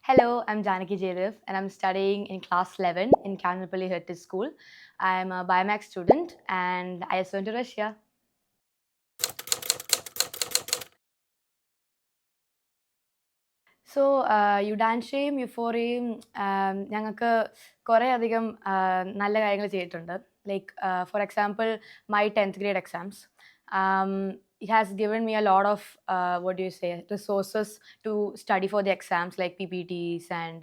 Hello, I'm Janaki Jaydev and I'm studying in class 11 in Kanapalli Heritage School. I'm a biomax student and I just went to Russia. So യുഡാൻഷയും യുഫോറിയയും ഞങ്ങൾക്ക് കുറേയധികം നല്ല കാര്യങ്ങൾ ചെയ്തിട്ടുണ്ട്. Like for example my 10th grade exams. It has given me a lot of what do you say resources to study for the exams like PPTs and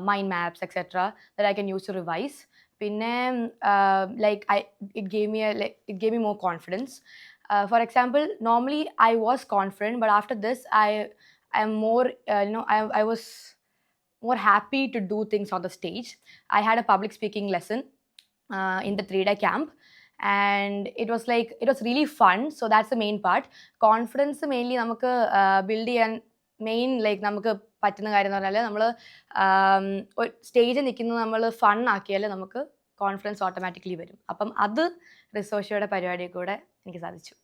mind maps etc. that I can use to revise. പിന്നെ like it gave me more confidence. For example, normally I was confident, but after this I'm more, I was more happy to do things on the stage. I had a public speaking lesson in the 3-day camp, and it was really fun. So that's the main part. Confidence mainly നമുക്ക് build ചെയ്യാൻ main like നമുക്ക് പറ്റുന്ന കാര്യം എന്ന് പറഞ്ഞാൽ നമ്മൾ സ്റ്റേജിൽ നിൽക്കുന്നത് നമ്മൾ ഫൺ ആക്കിയാൽ നമുക്ക് കോൺഫിഡൻസ് ഓട്ടോമാറ്റിക്കലി വരും. അപ്പം അത് റിസോർച്ചയുടെ പരിപാടിയിൽ കൂടെ എനിക്ക് സാധിച്ചു.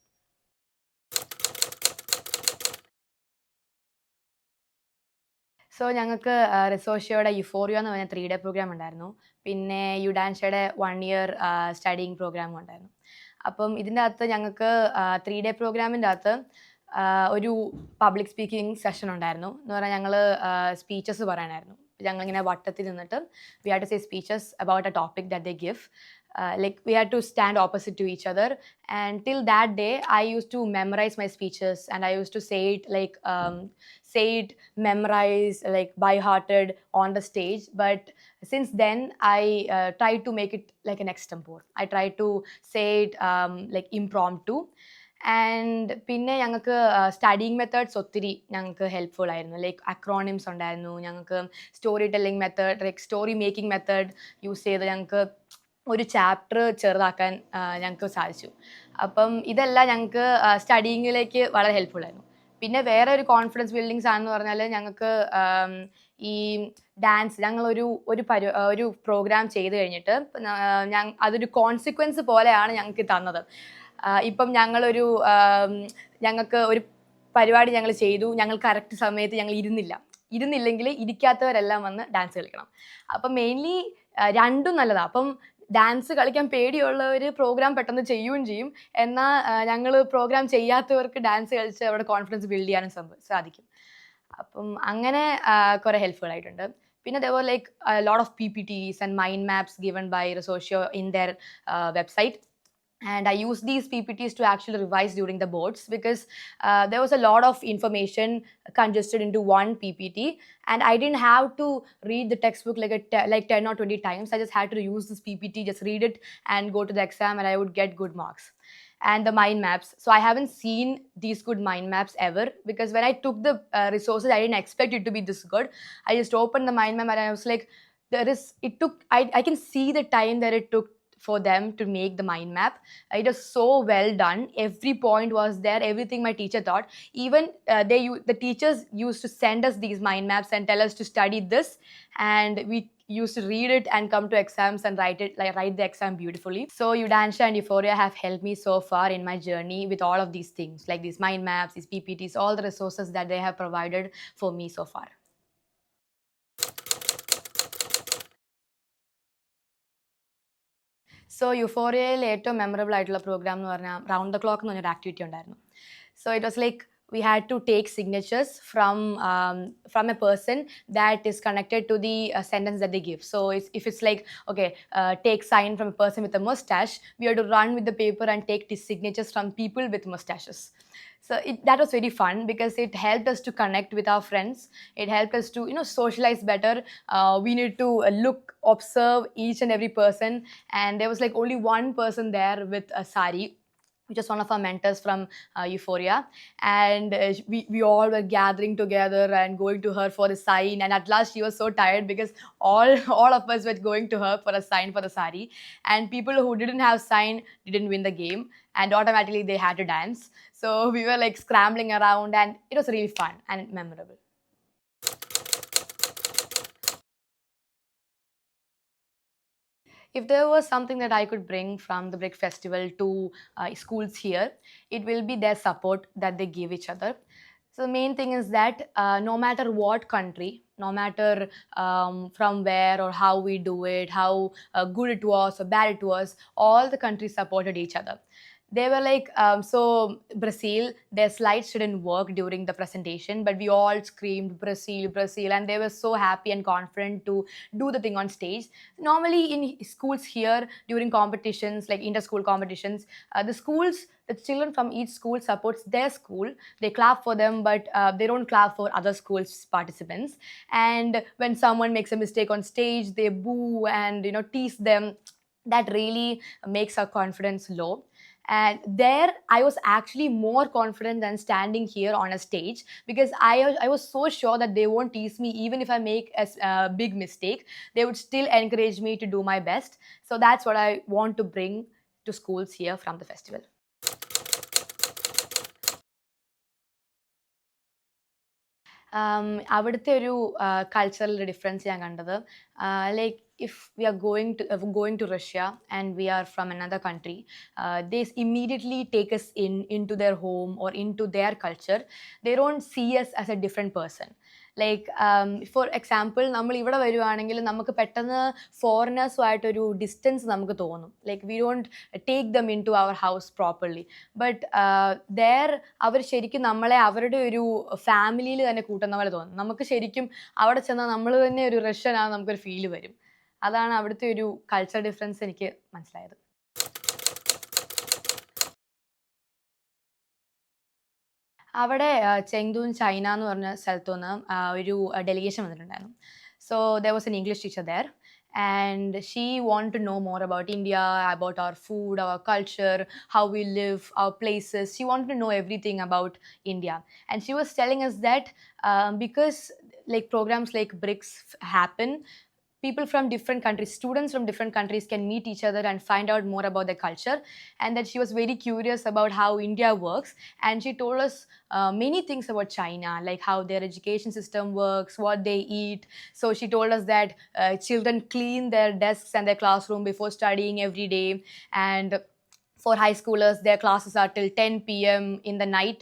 സോ ഞങ്ങൾക്ക് റിസോർച്ചയുടെ യുഫോറിയ എന്ന് പറഞ്ഞ 3-day പ്രോഗ്രാം ഉണ്ടായിരുന്നു. പിന്നെ യുഡാൻഷയുടെ 1 year സ്റ്റഡിയിങ് പ്രോഗ്രാമും ഉണ്ടായിരുന്നു. അപ്പം ഇതിൻ്റെ അകത്ത് ഞങ്ങൾക്ക് 3-day പ്രോഗ്രാമിൻ്റെ അകത്ത് ഒരു പബ്ലിക് സ്പീക്കിംഗ് സെഷൻ ഉണ്ടായിരുന്നു. എന്ന് പറഞ്ഞാൽ ഞങ്ങൾ സ്പീച്ചസ് പറയാനായിരുന്നു. ഞങ്ങളിങ്ങനെ വട്ടത്തിൽ നിന്നിട്ട് we had to say speeches about a topic that they give. Like we had to stand opposite to each other, and till that day I used to memorize my speeches and I used to say it memorize like by hearted on the stage. But since then I tried to make it like an extempore. I tried to say it like impromptu. And പിന്നെ ഞങ്ങൾക്ക് studying methods ഒത്തിരി ഞങ്ങൾക്ക് helpful ആയിരുന്നു. Like acronyms ഉണ്ടായിരുന്നു. ഞങ്ങൾക്ക് story telling method, like story making method use ചെയ്ത് ഞങ്ങൾക്ക് ഒരു ചാപ്റ്റർ ചെറുതാക്കാൻ ഞങ്ങൾക്ക് സാധിച്ചു. അപ്പം ഇതെല്ലാം ഞങ്ങൾക്ക് സ്റ്റഡിയിങ്ങിലേക്ക് വളരെ ഹെൽപ്ഫുൾ ആയിരുന്നു. പിന്നെ വേറെ ഒരു കോൺഫിഡൻസ് ബിൽഡിങ്സ് ആണെന്ന് പറഞ്ഞാൽ ഞങ്ങൾക്ക് ഈ ഡാൻസ് ഒരു പ്രോഗ്രാം ചെയ്ത് കഴിഞ്ഞിട്ട് അതൊരു കോൺസിക്വൻസ് പോലെയാണ് ഞങ്ങൾക്ക് തന്നത്. ഇപ്പം ഞങ്ങൾക്ക് ഒരു പരിപാടി ഞങ്ങൾ ചെയ്തു, ഞങ്ങൾ കറക്റ്റ് സമയത്ത് ഞങ്ങൾ ഇരുന്നില്ലെങ്കിൽ ഇരിക്കാത്തവരെല്ലാം വന്ന് ഡാൻസ് കളിക്കണം. അപ്പം മെയിൻലി രണ്ടും നല്ലതാണ്. അപ്പം ഡാൻസ് കളിക്കാൻ പേടിയുള്ളവർ പ്രോഗ്രാം പെട്ടെന്ന് ചെയ്യുകയും ചെയ്യും. എന്നാൽ ഞങ്ങൾ പ്രോഗ്രാം ചെയ്യാത്തവർക്ക് ഡാൻസ് കളിച്ച് അവിടെ കോൺഫിഡൻസ് ബിൽഡ് ചെയ്യാനും സാധിക്കും. അപ്പം അങ്ങനെ കുറേ ഹെൽപ്ഫുൾ ആയിട്ടുണ്ട്. പിന്നെ there like a lot of PPTs and mind maps given by Resourcio in their website. And I used these PPTs to actually revise during the boards because there was a lot of information congested into one PPT, and I didn't have to read the textbook like 10 or 20 times. I just had to use this PPT, just read it and go to the exam, and I would get good marks. And the mind maps. So I haven't seen these good mind maps ever, because when I took the resources, I didn't expect it to be this good. I just opened the mind map and I was like, I can see the time that it took for them to make the mind map. It was so well done. Every point was there, everything my teacher thought. Even the teachers used to send us these mind maps and tell us to study this, and we used to read it and come to exams and write the exam beautifully. So Udansha and Euphoria have helped me so far in my journey with all of these things, like these mind maps, these PPTs, all the resources that they have provided for me so far. So യുഫോറിയയിൽ ഏറ്റവും memorable ആയിട്ടുള്ള programme എന്ന് പറഞ്ഞാൽ round the clock എന്ന് പറഞ്ഞൊരു activity ഉണ്ടായിരുന്നു. So it was like we had to take signatures from a person that is connected to the sentence that they give. So if it's like, okay, take sign from a person with a mustache, we had to run with the paper and take the signatures from people with mustaches. So that was very fun because it helped us to connect with our friends. It helped us to socialize better. We need to observe each and every person, and there was like only one person there with a sari, which is one of our mentors from Euphoria. And we all were gathering together and going to her for a sign. And at last she was so tired because all of us were going to her for a sign for the sari. And people who didn't have sign didn't win the game. And automatically they had to dance. So we were like scrambling around, and it was really fun and memorable. If there was something that I could bring from the BRIC Festival to schools here, it will be their support that they give each other. So the main thing is that no matter what country, no matter from where or how we do it, how good it was or bad it was, all the countries supported each other. They were like, so Brazil, their slides didn't work during the presentation, but we all screamed Brazil, Brazil, and they were so happy and confident to do the thing on stage. Normally in schools here during competitions like inter-school competitions, the children from each school supports their school. They clap for them, but they don't clap for other schools participants. And when someone makes a mistake on stage, they boo and tease them. That really makes our confidence low. And there I was actually more confident than standing here on a stage, because I was so sure that they won't tease me even if I make a big mistake. They would still encourage me to do my best. So that's what I want to bring to schools here from the festival. അവിടുത്തെ ഒരു cultural difference ഞാൻ കണ്ടത്, like if we are going to Russia and we are from another country, they immediately take us into their home or into their culture. They don't see us as a different person. Like for example, നമ്മൾ ഇവിടെ വരുവാണെങ്കിൽ നമുക്ക് പെട്ടെന്ന് ഫോറിനേഴ്സുമായിട്ടൊരു distance നമുക്ക് തോന്നും. Like we don't take them into our house properly. But there അവർ ശരിക്കും നമ്മളെ അവരുടെ ഒരു ഫാമിലിയിൽ തന്നെ കൂട്ടുന്ന പോലെ തോന്നും. നമുക്ക് ശരിക്കും അവിടെ ചെന്നാൽ നമ്മൾ തന്നെ ഒരു റഷ്യനാണ്, നമുക്കൊരു ഫീല് വരും. അതാണ് അവിടുത്തെ ഒരു കൾച്ചർ ഡിഫറൻസ് എനിക്ക് മനസ്സിലായത്. അവിടെ ചെങ്ദൂൻ ചൈന എന്ന് പറഞ്ഞ സ്ഥലത്തു നിന്ന് ഒരു ഡെലിഗേഷൻ വന്നിട്ടുണ്ടായിരുന്നു. So there was an English teacher there, and she wanted to know more about India, about our food, our culture, how we live, our places. She wanted to know everything about India, and she was telling us that because like programs like BRICS happen, people from different countries, students from different countries can meet each other and find out more about their culture. And that she was very curious about how India works. And she told us many things about China, like how their education system works, what they eat. So she told us that children clean their desks and their classroom before studying every day. And for high schoolers, their classes are till 10 p.m. in the night.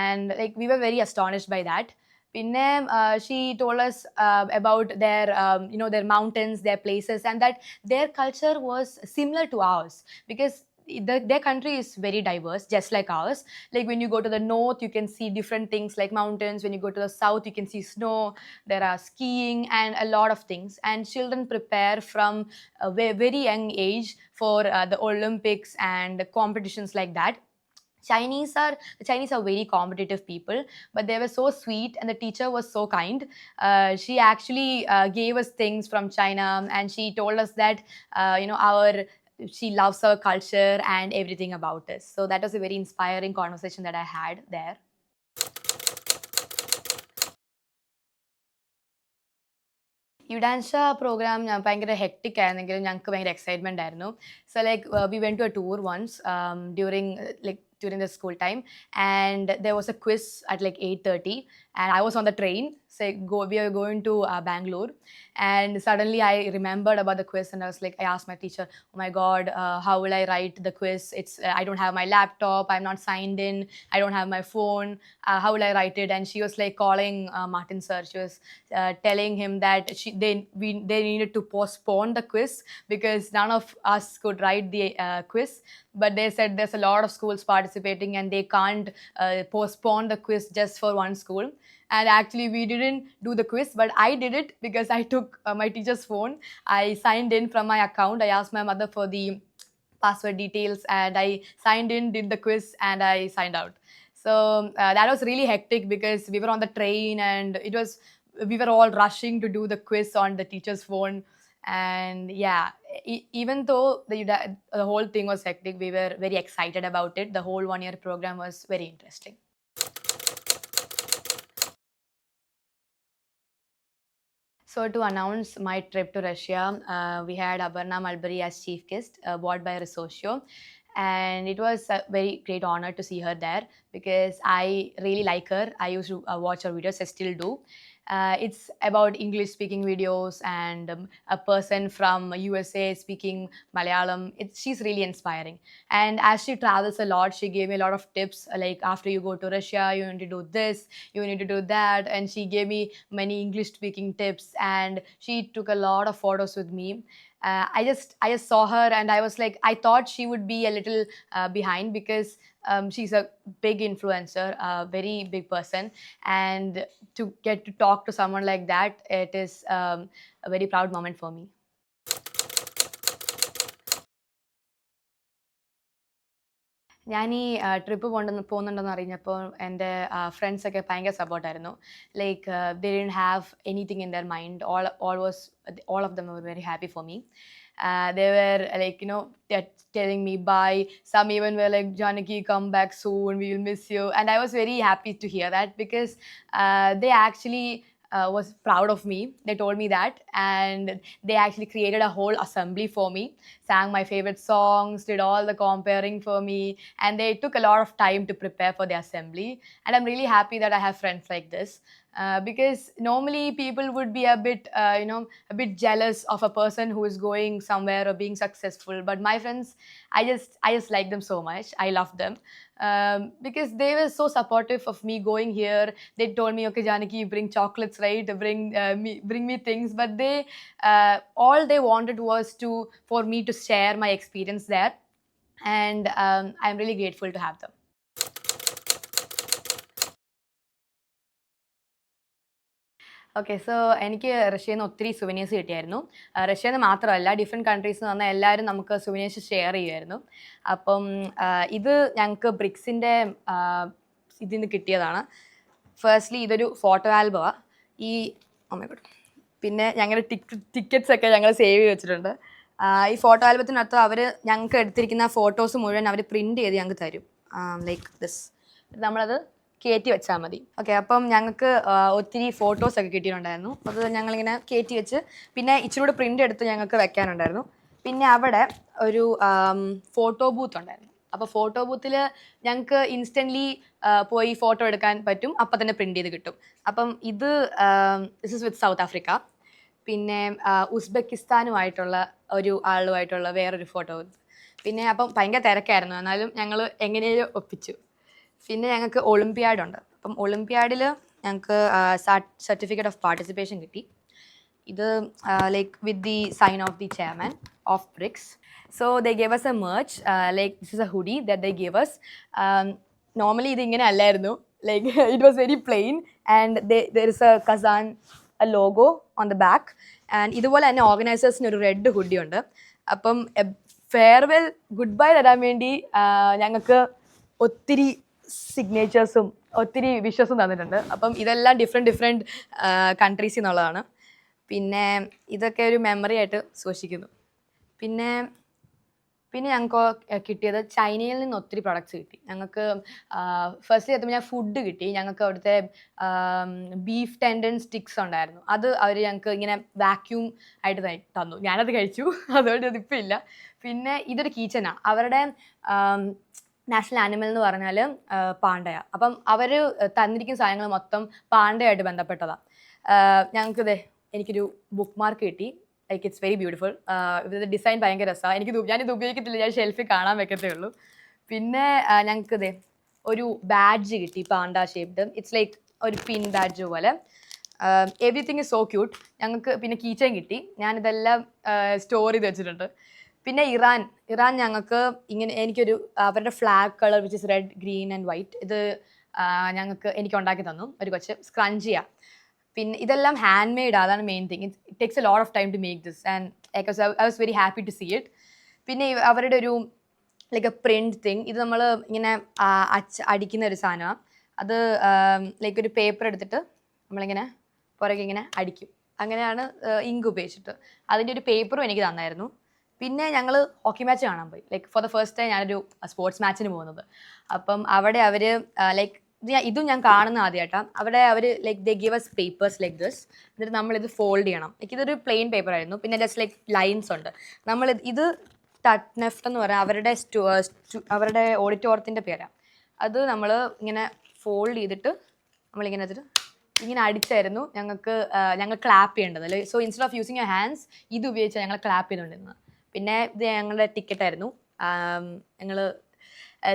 And like we were very astonished by that. She told us about their mountains, their places, and that their culture was similar to ours, because their country is very diverse, just like ours. Like when you go to the north, you can see different things like mountains. When you go to the south, you can see snow. There are skiing and a lot of things. And children prepare from a very young age for the Olympics and competitions like that. The Chinese are very competitive people, but they were so sweet, and the teacher was so kind. She actually gave us things from China, and she told us that she loves our culture and everything about us. So that was a very inspiring conversation that I had there. യുഡാൻഷ programme ഭയങ്കര hectic ആയിരുന്നെങ്കിലും ഞങ്ങൾക്ക് ഭയങ്കര excitement ആയിരുന്നു. So like we went to a tour once during the school time, and there was a quiz at like 8:30, and I was on the train. We are going to Bangalore, and suddenly I remembered about the quiz, and I was like, I asked my teacher, oh my god, how will I write the quiz? I don't have my laptop, I'm not signed in, I don't have my phone, how will I write it? And she was like calling Martin sir. She was telling him that they needed to postpone the quiz because none of us could write the quiz. But they said there's a lot of schools participating and they can't postpone the quiz just for one school. And actually we didn't do the quiz, but I did it because I took my teacher's phone. I signed in from my account. I asked my mother for the password details, and I signed in, did the quiz, and I signed out. So that was really hectic because we were on the train, and we were all rushing to do the quiz on the teacher's phone. And yeah, even though the whole thing was hectic, we were very excited about it. The whole 1-year program was very interesting. So to announce my trip to Russia, we had Aparna Malbari as chief guest, brought by Resocio. And it was a very great honor to see her there because I really like her. I used to watch her videos, I still do. It's about English speaking videos and a person from USA speaking Malayalam. She's really inspiring. And as she travels a lot, she gave me a lot of tips, like after you go to Russia, you need to do this, you need to do that. And she gave me many English speaking tips, and she took a lot of photos with me. I just saw her, and I was like, I thought she would be a little behind, because she's a big influencer, a very big person, and to get to talk to someone like that, it is a very proud moment for me. ഞാൻ ഈ trip പോകുന്നുണ്ടെന്ന് അറിഞ്ഞപ്പോൾ എൻ്റെ ഫ്രണ്ട്സൊക്കെ ഭയങ്കര സപ്പോർട്ടായിരുന്നു. Like they didn't have anything in their mind. All of them were very happy for me. They were like, telling me bye. Some even were like, Janaki, come back soon, we will miss you. And I was very happy to hear that, because they actually was proud of me. They told me that, and they actually created a whole assembly for me, sang my favorite songs, did all the comparing for me, and they took a lot of time to prepare for the assembly. And I'm really happy that I have friends like this, because normally people would be a bit a bit jealous of a person who is going somewhere or being successful. But my friends, I just like them so much. I love them, because they were so supportive of me going here. They told me, okay, Janaki, bring chocolates, right? Bring me things. But they all they wanted was for me to share my experience there, and I'm really grateful to have them. Okay, so എനിക്ക് റഷ്യയിൽ നിന്ന് ഒത്തിരി സുവനീഴ്സ് കിട്ടിയായിരുന്നു. റഷ്യയിൽ നിന്ന് മാത്രമല്ല, different കൺട്രീസിൽ നിന്ന് വന്ന എല്ലാവരും നമുക്ക് സുവനീഴ്സ് ഷെയർ ചെയ്യുമായിരുന്നു. അപ്പം ഇത് ഞങ്ങൾക്ക് ബ്രിക്സിൻ്റെ ഇതിൽ നിന്ന് കിട്ടിയതാണ്. ഫസ്റ്റ്ലി ഇതൊരു ഫോട്ടോ ആൽബമാണ്. ഈ പിന്നെ ഞങ്ങളുടെ ടിക്കറ്റ്സ് ഒക്കെ ഞങ്ങൾ സേവ് ചെയ്ത് വെച്ചിട്ടുണ്ട്. ഈ ഫോട്ടോ ആൽബത്തിനകത്ത് അവർ ഞങ്ങൾക്ക് എടുത്തിരിക്കുന്ന ഫോട്ടോസ് മുഴുവൻ അവർ പ്രിൻറ്റ് ചെയ്ത് ഞങ്ങൾക്ക് തരും, ലൈക്ക് ദിസ്. നമ്മളത് കയറ്റി വെച്ചാൽ മതി. ഓക്കെ, അപ്പം ഞങ്ങൾക്ക് ഒത്തിരി ഫോട്ടോസൊക്കെ കിട്ടിയിട്ടുണ്ടായിരുന്നു. അത് ഞങ്ങളിങ്ങനെ കയറ്റി വെച്ച്, പിന്നെ ഇച്ചിരി കൂടെ പ്രിൻ്റ് എടുത്ത് ഞങ്ങൾക്ക് വെക്കാനുണ്ടായിരുന്നു. പിന്നെ അവിടെ ഒരു ഫോട്ടോ ബൂത്ത് ഉണ്ടായിരുന്നു. അപ്പോൾ ഫോട്ടോ ബൂത്തിൽ ഞങ്ങൾക്ക് ഇൻസ്റ്റൻ്റ്ലി പോയി ഫോട്ടോ എടുക്കാൻ പറ്റും, അപ്പം തന്നെ പ്രിൻ്റ് ചെയ്ത് കിട്ടും. അപ്പം this is with south Africa. പിന്നെ ഉസ്ബെക്കിസ്ഥാനുമായിട്ടുള്ള ഒരു ആളുമായിട്ടുള്ള വേറൊരു ഫോട്ടോ. പിന്നെ അപ്പം ഭയങ്കര തിരക്കായിരുന്നു, എന്നാലും ഞങ്ങൾ എങ്ങനെയോ ഒപ്പിച്ചു. പിന്നെ ഞങ്ങൾക്ക് ഒളിമ്പിയാഡ് ഉണ്ട്. അപ്പം ഒളിമ്പിയാഡിൽ ഞങ്ങൾക്ക് സർട്ടിഫിക്കറ്റ് ഓഫ് പാർട്ടിസിപ്പേഷൻ കിട്ടി. ഇത് like with the sign of the chairman of BRICS. So they gave us a merch, like this is a hoodie that they gave us. Normally ഇത് ഇങ്ങനെ അല്ലായിരുന്നു, like it was very plain, and there is a Kazan a logo on the back. And ഇതുപോലെ തന്നെ ഓർഗനൈസേഴ്സിന് ഒരു red hoodie ഉണ്ട്. അപ്പം farewell good bye തരാൻ വേണ്ടി ഞങ്ങൾക്ക് ഒത്തിരി സിഗ്നേച്ചേഴ്സും ഒത്തിരി വിഷസും തന്നിട്ടുണ്ട്. അപ്പം ഇതെല്ലാം ഡിഫറെൻറ്റ് കൺട്രീസിൽ നിന്നുള്ളതാണ്. പിന്നെ ഇതൊക്കെ ഒരു മെമ്മറി ആയിട്ട് സൂക്ഷിക്കുന്നു. പിന്നെ ഞങ്ങൾക്ക് കിട്ടിയത് ചൈനയിൽ നിന്ന് ഒത്തിരി പ്രൊഡക്ട്സ് കിട്ടി. ഞങ്ങൾക്ക് ഫസ്റ്റ് എത്തുമ്പോൾ ഫുഡ് കിട്ടി. ഞങ്ങൾക്ക് അവിടുത്തെ ബീഫ് ടെൻഡൻ സ്റ്റിക്സ് ഉണ്ടായിരുന്നു. അത് അവർ ഞങ്ങൾക്ക് ഇങ്ങനെ വാക്യൂം ആയിട്ട് തന്നു. ഞാനത് കഴിച്ചു, അതുകൊണ്ട് അതിപ്പോൾ ഇല്ല. പിന്നെ ഇതൊരു കീച്ചനാണ്. അവരുടെ നാഷണൽ ആനിമൽ എന്ന് പറഞ്ഞാൽ പാണ്ടയ. അപ്പം അവർ തന്നിരിക്കുന്ന സാധനങ്ങൾ മൊത്തം പാണ്ടയായിട്ട് ബന്ധപ്പെട്ടതാണ്. ഞങ്ങൾക്കിത് എനിക്കൊരു ബുക്ക് മാർക്ക് കിട്ടി. Like it's very beautiful. ഇതിൻ്റെ ഡിസൈൻ ഭയങ്കര രസമാണ്. ഞാനിത് ഉപയോഗിക്കത്തില്ല, ഞാൻ ഷെൽഫിൽ കാണാൻ വെക്കത്തേ ഉള്ളൂ. പിന്നെ ഞങ്ങൾക്കിത് ഒരു ബാഡ്ജ് കിട്ടി, പാണ്ട ഷേപ്ഡ്. ഇറ്റ്സ് ലൈക്ക് ഒരു പിൻ ബാഡ്ജ് പോലെ. Everything is so cute. ഞങ്ങൾക്ക് പിന്നെ കീച്ചൻ കിട്ടി. ഞാനിതെല്ലാം സ്റ്റോർ ചെയ്ത് വെച്ചിട്ടുണ്ട്. പിന്നെ ഇറാൻ ഞങ്ങൾക്ക് എനിക്കൊരു അവരുടെ flag colour which is red, green and white. ഇത് എനിക്ക് ഉണ്ടാക്കി തന്നു ഒരു കൊച്ച്. സ്ക്രഞ്ചിയ. പിന്നെ ഇതെല്ലാം ഹാൻഡ് മെയ്ഡ്. അതാണ് main thing. It takes a lot of time to make this, and I was very happy to see it. പിന്നെ അവരുടെ ഒരു ലൈക്ക് എ പ്രിൻറ്റ് തിങ്. ഇത് നമ്മൾ ഇങ്ങനെ അടിക്കുന്ന ഒരു സാധനമാണ്. അത് ലൈക്ക് ഒരു പേപ്പർ എടുത്തിട്ട് നമ്മളിങ്ങനെ പുറകെ ഇങ്ങനെ അടിക്കും. അങ്ങനെയാണ് ഇങ്ക് ഉപയോഗിച്ചിട്ട്. അതിൻ്റെ ഒരു പേപ്പറും എനിക്ക് തന്നായിരുന്നു. പിന്നെ ഞങ്ങൾ ഹോക്കി മാച്ച് കാണാൻ പോയി. Like for the first time ഞാനൊരു സ്പോർട്സ് മാച്ചിന് പോകുന്നത്. അപ്പം അവിടെ അവർ ലൈക്ക് ഇതും ഞാൻ കാണുന്ന ആദ്യമായിട്ടാണ്. അവിടെ അവർ like they give us papers like this. എന്നിട്ട് നമ്മളിത് ഫോൾഡ് ചെയ്യണം. ലൈക്ക് ഇതൊരു പ്ലെയിൻ പേപ്പർ ആയിരുന്നു. പിന്നെ ജസ്റ്റ് ലൈക്ക് ലൈൻസ് ഉണ്ട്. ഇത് ടട്നെഫ്റ്റ് എന്ന് പറയാം, അവരുടെ ഓഡിറ്റോറിയത്തിൻ്റെ പേരാണ്. അത് നമ്മൾ ഇങ്ങനെ ഫോൾഡ് ചെയ്തിട്ട് നമ്മളിങ്ങനെ ഇങ്ങനെ അടിച്ചായിരുന്നു ഞങ്ങൾ ക്ലാപ്പ് ചെയ്യേണ്ടത്. So instead of using your hands ഇത് ഉപയോഗിച്ചാൽ ഞങ്ങൾ ക്ലാപ്പ് ചെയ്തുകൊണ്ടിരുന്നത്. പിന്നെ ഇത് ഞങ്ങളുടെ ടിക്കറ്റായിരുന്നു. ഞങ്ങൾ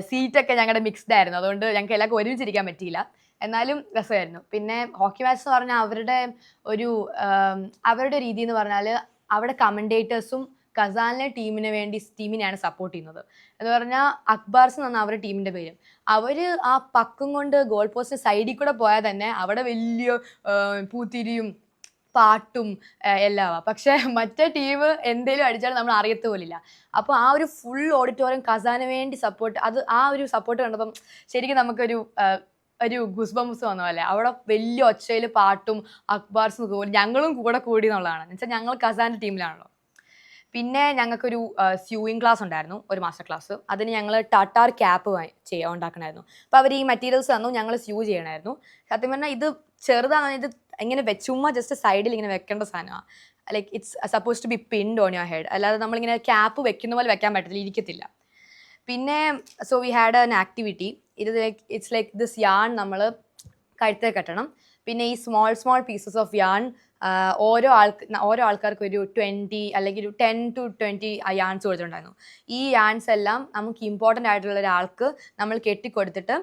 സീറ്റൊക്കെ ഞങ്ങളുടെ മിക്സ്ഡ് ആയിരുന്നു, അതുകൊണ്ട് ഞങ്ങൾക്ക് എല്ലാവർക്കും ഒരുമിച്ചിരിക്കാൻ പറ്റിയില്ല. എന്നാലും രസമായിരുന്നു. പിന്നെ ഹോക്കി മാച്ച് എന്ന് പറഞ്ഞാൽ അവരുടെ രീതി എന്ന് പറഞ്ഞാൽ അവിടെ കമൻറ്റേറ്റേഴ്സും കസാനിലെ ടീമിനെയാണ് സപ്പോർട്ട് ചെയ്യുന്നത്. എന്ന് പറഞ്ഞാൽ അക്ബാർസ് എന്നാണ് അവരുടെ ടീമിൻ്റെ പേര്. അവർ ആ പക്കും കൊണ്ട് ഗോൾ പോസ്റ്റിന് സൈഡിൽ കൂടെ പോയാൽ തന്നെ അവിടെ വലിയ പൂത്തിരിയും പാട്ടും എല്ലാം. പക്ഷേ മറ്റേ ടീം എന്തേലും അടിച്ചാലും നമ്മൾ അറിയത്ത പോലില്ല. അപ്പോൾ ആ ഒരു ഫുൾ ഓഡിറ്റോറിയം കസാന് വേണ്ടി ആ ഒരു സപ്പോർട്ട് കണ്ടപ്പം ശരിക്കും നമുക്കൊരു ഗുസ്ബംസ് വന്ന പോലെ. അവിടെ വലിയ ഒച്ചയിൽ പാട്ടും അക്ബാർസും കൂടി ഞങ്ങളും കൂടി എന്നുള്ളതാണ്. എന്നുവെച്ചാൽ ഞങ്ങൾ കസാൻ്റെ ടീമിലാണല്ലോ. പിന്നെ ഞങ്ങൾക്കൊരു സ്യൂയിങ് ക്ലാസ് ഉണ്ടായിരുന്നു, ഒരു മാസ്റ്റർ ക്ലാസ്. അതിന് ഞങ്ങൾ ടാറ്റാർ ക്യാപ്പ് ഉണ്ടാക്കണമായിരുന്നു. അപ്പോൾ അവർ ഈ മെറ്റീരിയൽസ് തന്നു, ഞങ്ങൾ സ്യൂ ചെയ്യണമായിരുന്നു. സത്യം പറഞ്ഞാൽ ഇത് ചെറുതാണ്, ഇത് ഇങ്ങനെ ചുമ്മാ ജസ്റ്റ് സൈഡിൽ ഇങ്ങനെ വെക്കേണ്ട സാധനമാണ്. Like it's suppose to be pinned on your head. അല്ലാതെ നമ്മളിങ്ങനെ ക്യാപ്പ് വെക്കുന്ന പോലെ വെക്കാൻ പറ്റത്തില്ല, ഇരിക്കത്തില്ല. പിന്നെ so we had an activity. It's like this yarn നമ്മൾ കഴുത്തേ കെട്ടണം. പിന്നെ ഈ സ്മോൾ പീസസ് ഓഫ് യാൺ ഓരോ ആൾക്കാർക്ക് ഒരു 20 അല്ലെങ്കിൽ ഒരു 10 to 20 യാൺസ് കൊടുത്തിട്ടുണ്ടായിരുന്നു. ഈ യാൺസ് എല്ലാം നമുക്ക് ഇമ്പോർട്ടൻ്റ് ആയിട്ടുള്ള ഒരാൾക്ക് നമ്മൾ കെട്ടിക്കൊടുത്തിട്ട്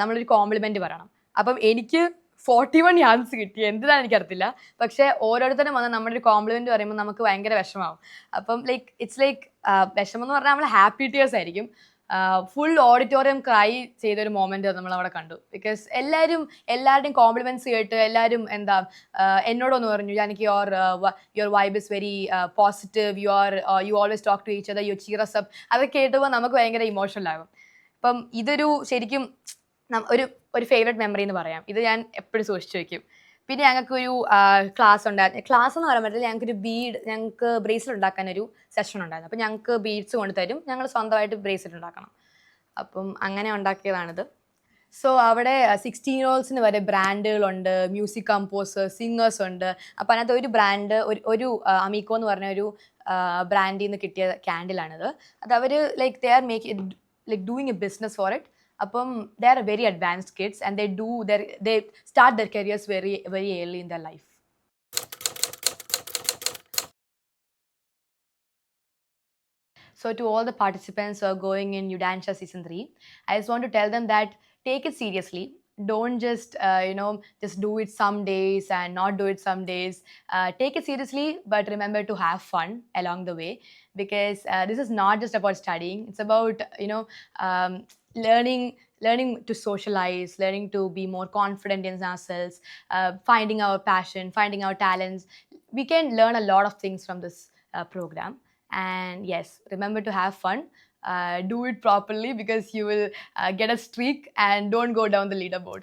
നമ്മളൊരു കോംപ്ലിമെൻറ്റ് പറയണം. അപ്പം എനിക്ക് 41 യാൺസ് കിട്ടി, എന്തിനാണെന്ന് എനിക്കറിയത്തില്ല. പക്ഷേ ഓരോരുത്തരും വന്ന് നമ്മുടെ ഒരു കോംപ്ലിമെൻറ്റ് പറയുമ്പോൾ നമുക്ക് ഭയങ്കര വിഷമമാവും. അപ്പം ഇറ്റ്സ് ലൈക്ക് വിഷമം എന്ന് പറഞ്ഞാൽ നമ്മൾ ഹാപ്പി ടീയേഴ്സ് ആയിരിക്കും. ഫുൾ ഓഡിറ്റോറിയം ക്രൈ ചെയ്തൊരു മൊമെന്റ് നമ്മളവിടെ കണ്ടു. ബിക്കോസ് എല്ലാവരുടെയും കോംപ്ലിമെന്റ്സ് കേട്ട് എല്ലാവരും എന്നോടൊന്ന് പറഞ്ഞു, എനിക്ക് your vibe is very positive, you always talk to each other, you cheer us up. അതൊക്കെ കേട്ടുമ്പോൾ നമുക്ക് ഭയങ്കര ഇമോഷണൽ ആകും. അപ്പം ഇതൊരു ശരിക്കും ഒരു ഫേവറേറ്റ് മെമ്മറി എന്ന് പറയാം. ഇത് ഞാൻ എപ്പോഴും സൂക്ഷിച്ചു വയ്ക്കും. പിന്നെ ഞങ്ങൾക്കൊരു ക്ലാസ് ഉണ്ടായിരുന്നു. ക്ലാസ് എന്ന് പറയാൻ പറ്റില്ല, ഞങ്ങൾക്ക് ബ്രേസ്ലെറ്റ് ഉണ്ടാക്കാനൊരു സെഷൻ ഉണ്ടായിരുന്നു. അപ്പോൾ ഞങ്ങൾക്ക് ബീഡ്സ് കൊണ്ടുതരും, ഞങ്ങൾ സ്വന്തമായിട്ട് ബ്രേസ്ലെറ്റ് ഉണ്ടാക്കണം. അപ്പം അങ്ങനെ ഉണ്ടാക്കിയതാണിത്. സോ അവിടെ 16-year-oldsന് വരെ ബ്രാൻഡുകളുണ്ട്, മ്യൂസിക് കമ്പോസേഴ്സ്, സിംഗേഴ്സ് ഉണ്ട്. അപ്പോൾ അതിനകത്ത് ഒരു ബ്രാൻഡ് ഒരു അമീക്കോ എന്ന് പറഞ്ഞ ഒരു ബ്രാൻഡിൽ നിന്ന് കിട്ടിയ ക്യാൻഡിലാണിത്. അത് അവർ they are doing a business for it. അപ്പം they are very advanced kids and they start their careers very very early in their life. So to all the participants who are going in Udansha season 3, I just want to tell them that take it seriously. Don't just just do it some days and not do it some days. Take it seriously, but remember to have fun along the way, because this is not just about studying. It's about learning to socialize, learning to be more confident in ourselves, finding our passion, finding our talents. We can learn a lot of things from this program. And yes, remember to have fun. Do it properly, because you will get a streak and don't go down the leaderboard.